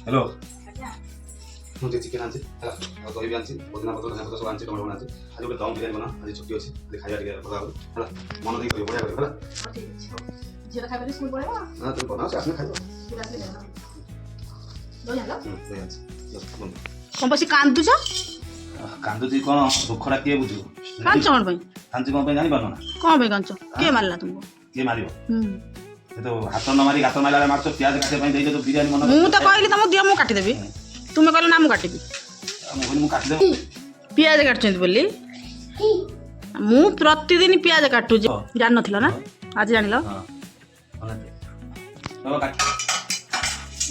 Hello मुझे chicken आनी है दही भी आनी पुदीना पत्र धनिया पत्र सब आनी टमाटो आनी आज गोटे दम बिरियानी बना आज छुट्टी अच्छी आज खाଇବା टे भल है मन देख बढ़िया कर तुम बनाओ से आसने खाइब कौन बस कांदुच कांदुची कौन दुखटा किए बुझ कांच कौन भाई कांची कौन जानी पार ना कौन भाई कांच किए मारला तुमको किए मार तो हाथ न मारी हाथ मारा मार प्याज काटे तो बिरियानी मन मु तो कहली तुम दियो मु काटी देबी तुम कहलो ना मु काटिबी मुझे काटिदेव पियाज काटछंती बोली मु प्रतिदिन पियाज काटुजी जान नथिला ना आज जानिलो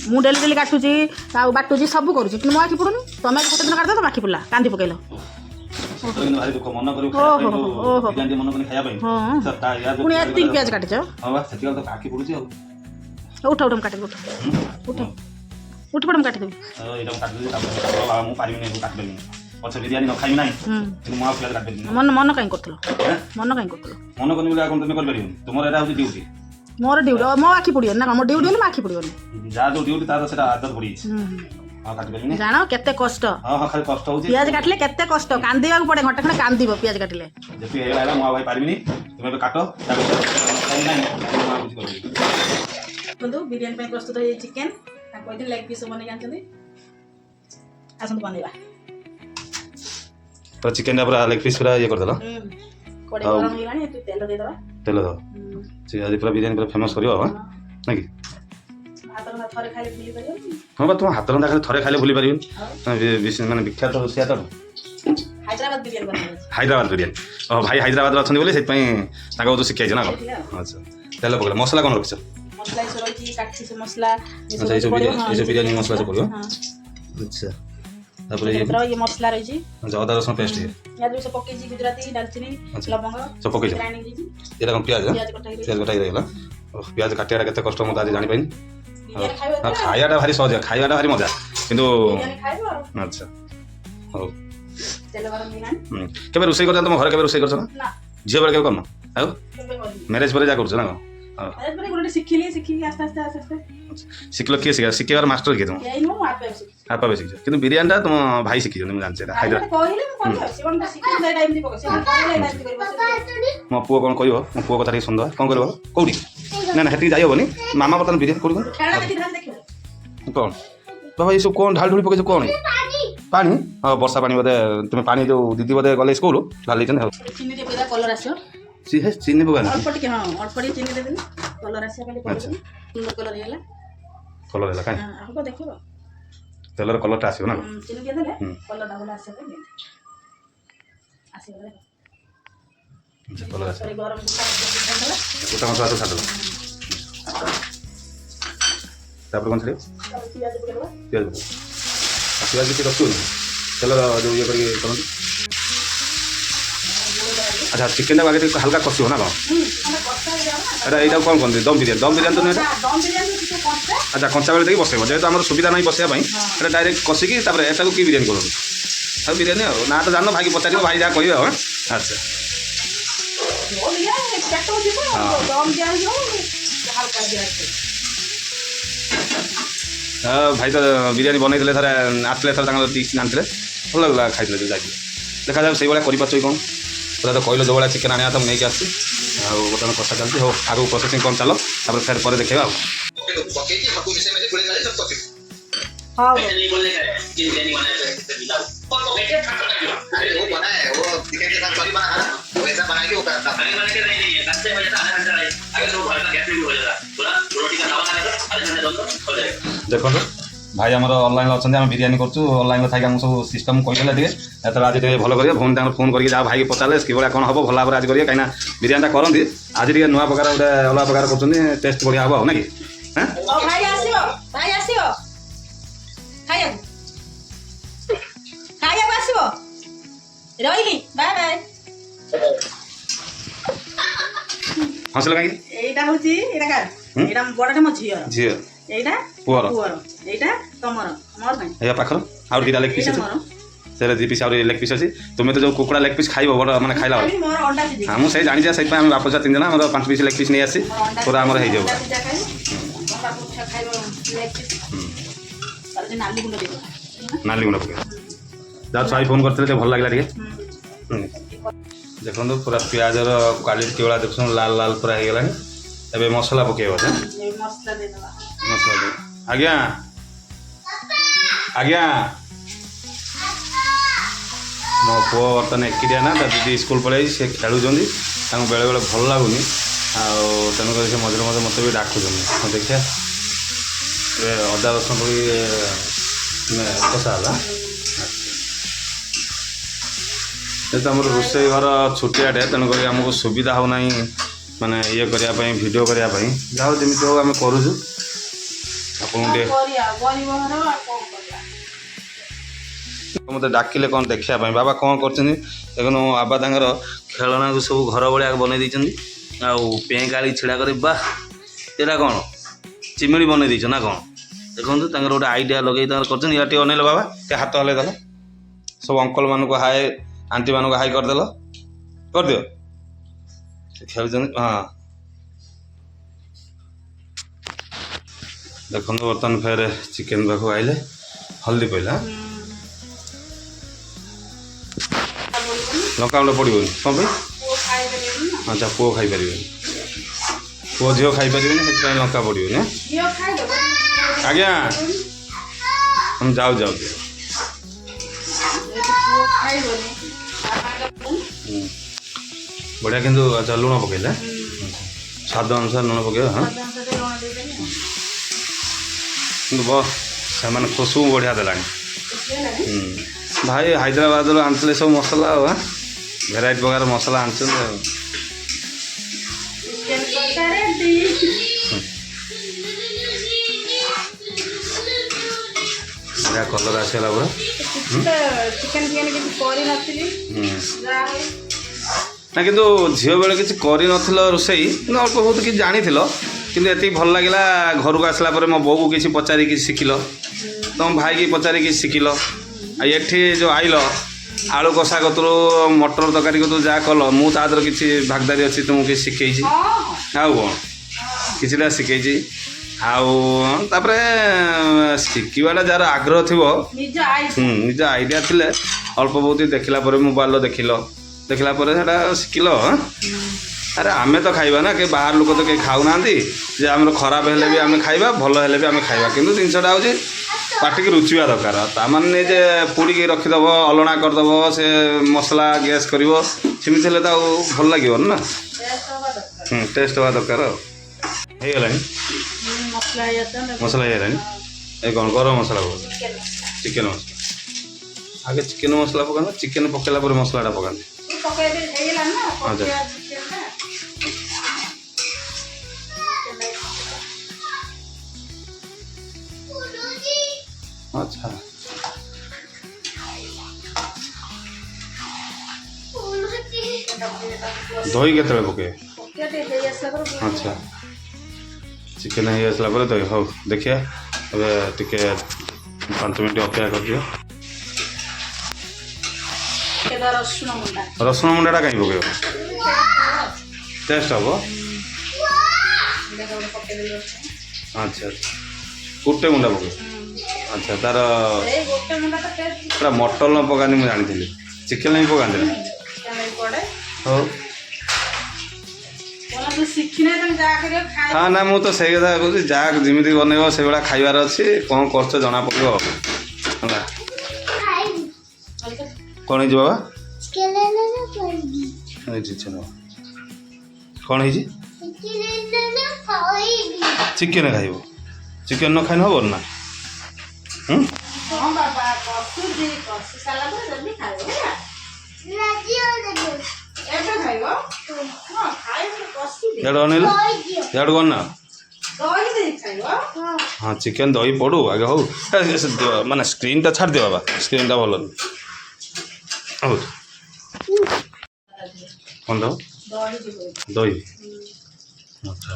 मु डेली डेली काटुजी आ बाटुजी सब करूची कि मु आखि पडुनी तमे गोटे दिन काट दो आखि पडला कांदी पकेलो भारी दुख मन करू बिरियानी मन करी खाया पुणी एतिक पियाज काटिछ हां बा सेति तो आखि पडुची उठ उठ काटे उठ उठ उठ पड़म काटे देबी एटा काट दे बाबा मु पारिबी नै काट देबी पछ बिरियानी न खाइबी नै कि मु प्याज काट देबी मन मन काई करथलो मन काई करथलो मन करनी बोले कोन तमे कर परिबी तुमर एटा होची ड्यूटी मोर ड्यूटी मो आखि पड़ियो ना मो ड्यूटी ना आखि पड़ियो जा जो ड्यूटी तार सेटा आदत पड़ी हां काट देबी नै जानो केते कष्ट हां खाली कष्ट होची पियाज काटले केते कष्ट कांदिया पड़े घंटा खंडे कांदिबो पियाज काटले जेती हेला मु भाई पारिबी नै तुमे काटो ताको खाइ नै मु बुझी करबी बंधु बिरियानी पे प्रस्तुत है चिकन कोई दिन लेग पीस बने जानते आसन बनेबा तो चिकन पूरा लेग पीस पूरा ये कर देला कोड़े गरम होइलानी तू तेल दे दबा तेल दो से आज पूरा बिरियानी पूरा फेमस करियो हां ना कि हाथ रंधा थरे खाइले भूली परियो हां बा तुम हाथ रंधा खाली थरे खाइले भूली परियो माने विख्यात रोसिया तो हैदराबाद बिरियानी बनेबा हैदराबाद बिरियानी ओ भाई हैदराबाद रछन बोले सेत पई ताको तो शिखाइ ना अच्छा तेल पकड़ मसला कोन रखछ मसला सरोजी काटछि से मसला अच्छा ये बिरियानी मसला से पड़ियो अच्छा तापर ये मसला रही छी अच्छा अदा रसुन पेस्ट है या दो से पके जी गुजराती दालचीनी लवंग सब पके ग्राइंडिंग जी एरा कोन प्याज प्याज कटाई रहला प्याज काटियाटा केते कष्ट मत आज जानि पाइन बिरियानी खाइबा खायाटा भारी सहज खायाटा भारी मजा किंतु बिरियानी खाइबा अच्छा हो तेल गरम दिना केबे रोसई करछ तुम घर केबे रोसई करछ ना झियो बेर केबे करन आउ केबे करी मैरिज पर जा करछ ना मैरिज पर गोटे सिखिली आस्ते आस्ते शिखलो किए शिखा शिखेबार मास्टर किए तुम यही नो आपे सिखि आपा भी शिखिछ किंतु बिरियानीटा तुम भाई शिखिछ मैं जानछे हैदराबाद कहले मु कहले से कोन सिखि दे टाइम दी पके से कहले टाइम दी करबो मो पुओ कोन कहियो मो पुओ कथा सुंदर कोन करबो कोडी ना ना हेती जाई होबनी मामा बतन बिरियानी कोडी खेला देखि धान देखियो कोन बाबा ये सब कोन ढाल ढुली पके कोन पानी हां वर्षा पानी बदे तुम पानी जो दीदी बदे गले स्कूल ढाली छन चीनी दे पेदा कलर आछो सी है चीनी पका अल्प टिके हां अल्प टिके चीनी दे देनी कलर आछो खाली कलर सुंदर कलर हेला कलर हैला काई हां आपको देखिबो तेलर कलरटा आसीयो ना चीनी दे देले कलर डबल आछो पे आसीबो अच्छा कलर आसीयो सरी गरम दुकान गोटा मसला तो छाड़ तापर कोन छड़े पियाज पकेलवा प्याज के रखो तेलर जो ये करके करन अच्छा चिकन टा आगे हल्का कसियो ना एटा एटा कोन कोन दम बिरियानी तो नहीं दम बिरियानी किछो करते अच्छा कंचा बेले देखि बसेबो जेहेतु हमर सुविधा नहीं बसेया पई एटा डायरेक्ट कसिकी तापर एटा को की बिरियानी करू अब बिरियानी ना तो जाननो भाई पचारियो भाई जा कहियो हां अच्छा ओ लिया पेटो दिबो दम जाइयो हल्का दिया भाई तो बिरियानी बनई थरे आसले थर डिश आनते भल लगला खाई जाए देखा जाए से भाया कर कौन पूरा तो कहल जो भाया चिकेन आने तो नहीं आसी बर्तमान कषा चलती हो आगे प्रोसेसिंग कौन चलो तापर फिर पर देखा हां देखो भाई आम ऑनलाइन अच्छा आम बिरियानी करूँ ऑनलाइन थी आम सब सिस्टम कही आज भल करेंगे फोन फोन करके जहाँ भाई पचारे कि भाया कौन हम भल भाव आज करेंगे कहीं बिरियानी करती आज टे नुआ प्रकार गोटे अलग प्रकार कर टेस्ट बढ़िया हम ना कि भाई आसियो भाई आसियो खाइया खाइया आसियो रहिली बाय बाय हसल कहीं एटा होची एटा का एटा बडटा म झियो झियो एटा पुअर एटा तमर मोर भाई या पाखर आउ दिटा लेग पीस से दी पीस आउ लेग पीस अच्छी तुम्हें तो जो कुकुड़ा लेग पीस खाइब बड़ मैंने खाइला मोर अंडा सिद्धि हाँ मुझे जानी से बाप छुआ 3 जना आम 5 पीस लेग पीस नहीं आसी पूरा आम हो ତାର ଯେ ନାଲି ଗୁଣ୍ଡ ଦେଇଦେବା नाली गुंड पके जा छुआ फोन करते भल लगे टे देखो पूरा पियाजर क्वालिटी के देख लाल लाल पूरा हो गलानी एबे मसला पकेब मसला देदेबा मसला दे आज्ञा आज्ञा मो पु बर्तमान एकिटिया ना दीदी स्कूल पलि सी खेलुं बेले बेले भल लगुनि तेणुक से मझे मझे मत भी डाकुन देखिए अदा रसुण पड़ी कषा है तो आम रोसे घर छुटियाटे तेणुक आमको सुविधा हो माने ये करने वीडियो करने जहाँ जमी हो आम करूँ मत डाकिले कौन देखापी बाबा कौन कर देखो बाबा तर खेलना को सब घर भाया बनई पे गाड़ी छिड़ा कर बाह यहाँ कौन चिमिड़ी बनई देच ना कौन देखो गोटे आइडिया लगे कर अनेल बाबा टे हाथ हल्ले देल सब अंकल मान को हाय आंटी मान को हाई करदेल कर दियो खेल हाँ देखो बर्तमान फेर चिकेन पाक आइले हल्दी पड़ा लंका गुंड पड़ोनी कौन भाई अच्छा पुओ खाई पारे पुओ झील खाई पारे से लंका पड़ोनी आज्ञा हम जाऊ जाऊ बढ़िया किंतु अच्छा लुण पकईले स्वाद अनुसार लुण पकड़ हाँ बस से खुशबू बढ़िया देला भाई हैदराबाद आनते सब मसला भेराइट प्रकार मसला आनते बढ़िया कलर आसला पूरा ना कि झील बेले किसी कर रोसई अल्प बहुत कि जानी कि भल लगे घर को आसला मो बो को किसी पचारिक शिखिल तुम भाई की पचारिक शिखिल ये जो आइल आलू कषा कतु मटर तरकारी कतु जहाँ कल मुझे किसी भागदारी अच्छी तुमको किसी शिखई आउ कौन किसीटा शिखई आपर शिखवाटा जार आग्रह थी निज आइडिया थी अल्प बहुत देखला मोबाइल देखला शिखिल अरे आमे तो खाइबा ना कि बाहर लोक तो कहीं खाऊना जे आम खराब हेले भी आम खाइबा भल हेले भी आम खाइबा किंतु जिनसटा हूँ पार्टी की रुचिवा दरकार ताने जे पोड़ी के रखीदब अलणा करदब से मसला गैस कर सेमती हेल्ले तो भल लगे ना टेस्ट हवा दरकार हो गला मसला ये ये कौन गरम मसला चिकेन मसला आगे चिकेन मसला पकाना चिकेन पकेला मसलाटा पकाना अच्छा अच्छा दही के पके अच्छा चिकेन हो आसला दही हो देखिए अब टे 5 मिनट अपेक्षा कर दियो रसुण मुंडा कहीं पके टेस्ट हम अच्छा गोटे मुंडा पके अच्छा तार पूरा मटन न पकानी मुझे जानी चिकेन नहीं पकाते हो हाँ ना मुझे तो सही कथा कहूँ जहाँ जमी बनइब से भाया खाइबार अच्छी कौन कर जना पड़ो कौन है बाबा कौन है चिकेन खाइब चिकेन न खाइन हम ना अनिल यार कौन ना हाँ चिकेन दही पड़ू आगे हो माने स्क्रीन टा छाड़ दे बाबा स्क्रीन टा भल हो कौन दो दही अच्छा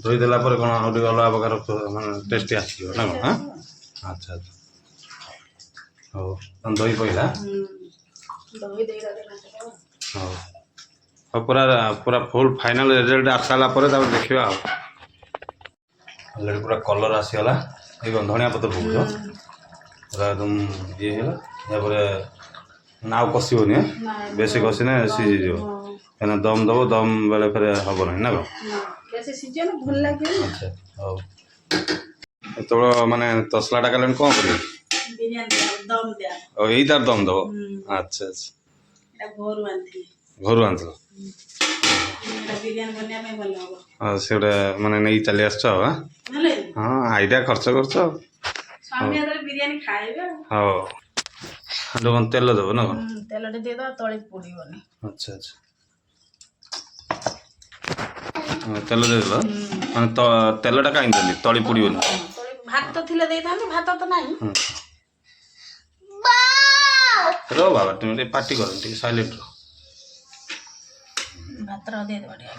दही देला पर कौन अलग प्रकार माने टेस्टी आसो ना कौन हाँ अच्छा अच्छा हो दही पड़ा हो पूरा पूरा फुल फाइनल रिजल्ट आसाला देखा ऑलरेडी पूरा कलर आसीगला ये कौन धनिया पत्र पकाउछ पूरा एकदम ये होला यापर नाउ कसिबनी बेसी कसिने सिझिଯିବ କାହିଁକିନା ଦମ୍ ଦେବ ଦମ୍ ବେଳେ ଫେରେ ହେବ ନାହିଁ ନା କ'ଣ ବେଶୀ ସିଝିବ ନା ଭଲ ଲାଗିବ। ଆଚ୍ଛା ହଉ ଏତେବେଳେ ମାନେ ତସଲାଟା କଲେଣି କ'ଣ କରିବେ ବିରିୟାନୀ ଦମ୍ ଦିଆ ଆଉ ଏଇ ତାର ଦମ୍ ଦେବ ଆଚ୍ଛା ଆଚ୍ଛା ଏଟା ଘରୁ ଆଣିଥିଲି ଘରୁ ଆଣିଥିଲ ଏଟା ବିରିୟାନୀ ବନେଇବା ପାଇଁ ଭଲ ହବ। ଆଉ ସେ ଗୋଟେ ମାନେ ନେଇକି ଚାଲି ଆସିଛ ଆଉ ନହେଲେ ହଁ ଆଇଡ଼ିଆ ଖର୍ଚ୍ଚ କରୁଛ ଆଉ ସ୍ୱାମୀ ଯେତେବେଳେ ବିରିୟାନୀ ଖାଇବେ ହଉ କ'ଣ ତେଲ ଦେବ ନା କ'ଣ ତେଲଟେ ଦେଇଦବା ତଳେ ପୋଡ଼ିବନି। ଆଚ୍ଛା ଆଚ୍ଛା ତେଲ ଦେଇଦେଲ ମାନେ ତେଲଟା କାହିଁକି ଦେଲି ତଳି ପୋଡ଼ିବନି ଭାତ ଥିଲେ ଦେଇଥାନ୍ତି ଭାତ ତ ନାହିଁ। ର ବାବା ତୁମେ ଟିକେ ପାଟି କର ଟିକେ ସାଇଲେଣ୍ଟ ର ଭାତର ଦେଇଦେବା ଟିକେ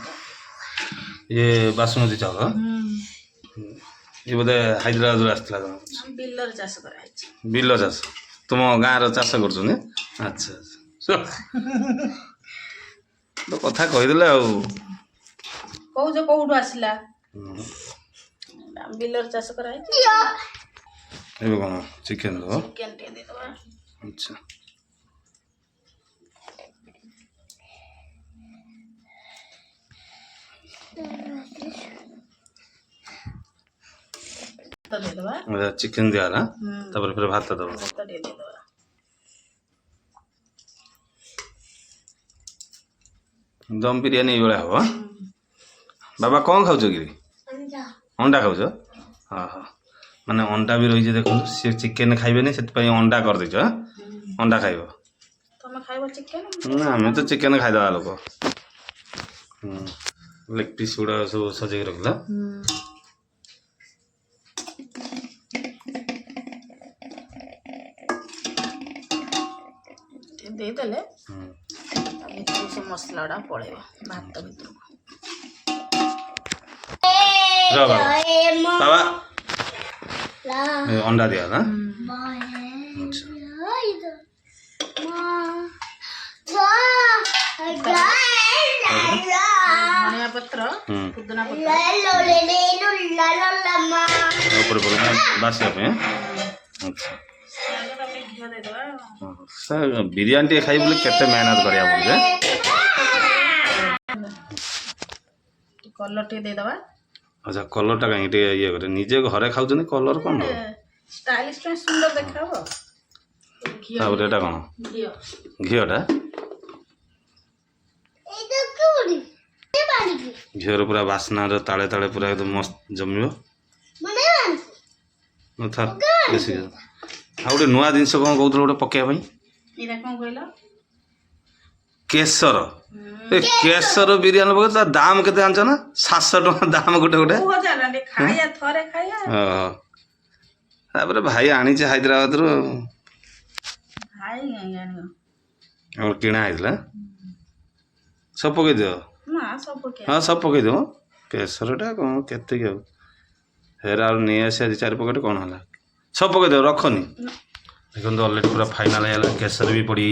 ଇଏ ବାସୁମତୀ ଚାଉଳ ଇଏ ବୋଧେ ହାଇଦ୍ରାବାଦରୁ ଆସିଥିଲା ବିଲରେ ଚାଷ କରାହେଇଛି। ବିଲ ଚାଷ ତୁମ ଗାଁର ଚାଷ କରୁଛନ୍ତି ଆଚ୍ଛା ଆଚ୍ଛା ତ କଥା କହିଦେଲେ ଆଉ କହୁଛ କୋଉଠୁ ଆସିଲା ବିଲରେ ଚାଷ କରାହେଇଛି। ଏବେ କ'ଣ ଚିକେନ ଦେବ ଚିକେନ ଟିକେ ଦେଇଦେବା ଆଚ୍ଛା ଦେଇଦେବା ଚିକେନ ଦିଆହେଲା ତାପରେ ଫେରେ ଭାତ ଦେବ ଭାତ ଟିକେ ଦେଇଦେବା ଦମ୍ ବିରିୟାନୀ ଏଇଭଳିଆ ହବ ବାବା କ'ଣ ଖାଉଛ କି ଅଣ୍ଡା ଖାଉଛ ହଁ ହଁ ମାନେ ଅଣ୍ଡା ବି ରହିଛି ଦେଖନ୍ତୁ ସିଏ ଚିକେନ ଖାଇବେନି ସେଥିପାଇଁ ଅଣ୍ଡା କରିଦେଇଛ ଅଣ୍ଡା ଖାଇବ ତମେ ଖାଇବ ଚିକେନ ଆମେ ତ ଚିକେନ ଖାଇଦେବା ଲୋକ ଲେଗ ପିସ୍ ଗୁଡ଼ା ସବୁ ସଜେଇକି ରଖିଲା ଦେଇଦେଲେ ଭିତରକୁ ସେ ମସଲା ଗୁଡ଼ା ପଳେଇବ ଭାତ ଭିତରକୁ। ବାବା अंडा दिया था धनिया पत्र पुदीना पत्र बासिया पे अच्छा बिरियानी टे खाई बोले केते मेहनत करिया पड़े कलर टे दे दबा अच्छा कलर टा कहीं ये करे निजे घरे खाउछनी कलर कोन स्टाइलिश पे सुंदर देखाबो तापर एटा कोन घियोटा घियर पूरा बास्ना ताले ताले पूरा एकदम मस्त जमियो था बेसी आ गोटे नुआ जिनस कौन कहते गोटे पकेया केसर केसर बिरियानी पके तार दाम केते आनछ ना 700 टका दाम गोटे गोटे तापर भाई आनी हैदराबाद रु और किणा आइला सब पके दियो हाँ सब पके दियो केसरटा कौन केते के हेर आ नहीं आसे 4 पकेट कौन है सब पके दियो रखनी देखो अलरेडी पूरा फाइनाल है केसर भी पड़ी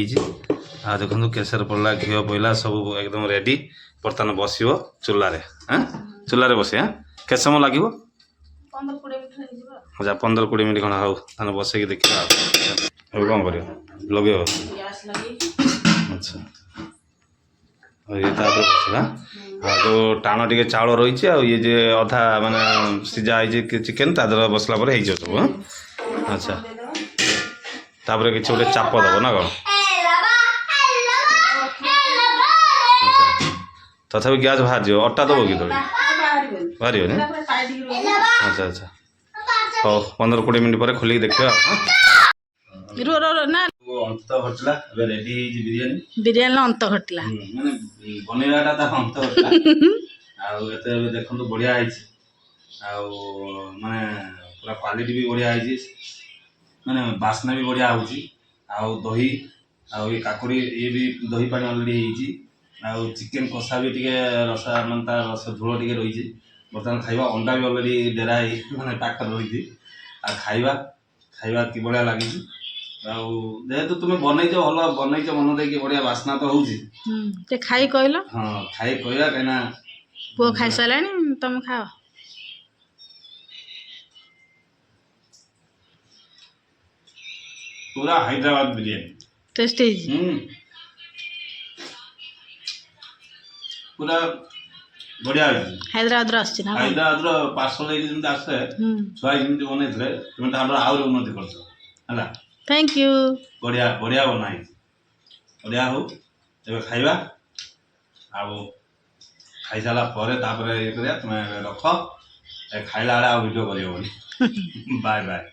आ देखो केसर पड़ला घी पड़ा सब एकदम रेडी बर्तमान बस चूल्हे हाँ चूल्हे बस हाँ के समय लगे अच्छा 15-20 मिनट खड़ा हाउ ताने बस देखा कौन कर लगे अच्छा ये बसला जो टाण टे चाउल रही ये जे अधा माने सीझा चिकेन तादर बसला सब अच्छा तापर कि गोटे चाप दब ना कौन तथापि गैस बाहर जाओ अट्टा दब कि तले बाहर अच्छा अच्छा हाँ 15-20 मिनट पर खोलिक देखा अंत घटला रेडी बिरियानी बिरियानी अंत घटला माने बनेवाटा ता अंत घटला आ एते देखंतु बढ़िया आइछि आ माने पूरा क्वालिटी भी बढ़िया आइछि माने बासना भी बढ़िया होछि आ दही आ ये काकुड़ी ये भी दही पानी ऑलरेडी ହେଇछि आ चिकेन कषा भी टिके रसा मन ता रस झोल टिके रहिछि बर्तमान खाइबा अंडा भी ऑलरेडी डेरा माने पाकर रहिछि आ खाइबा खाइबा कि बढ़िया लागिछि जेहेतु तुम बनईच भल बनईच मन दे बढ़िया बास्ना तो हूँ खाई कहल हाँ खाई कहला कहीं पुओ खाई सारे तुम खाओ पूरा हैदराबाद बिरयानी टेस्टी पूरा बढ़िया हैदराबाद आसी ना हैदराबाद पार्सल लेकिन आसे छुआ जमी बनई तुम आहरी उन्नति कर थैंक यू बढ़िया बढ़िया बनाई बढ़िया हो एबे खाइबा आउ खाई सारा ये करिया तुम रख खाइला वीडियो कर बाय बाय।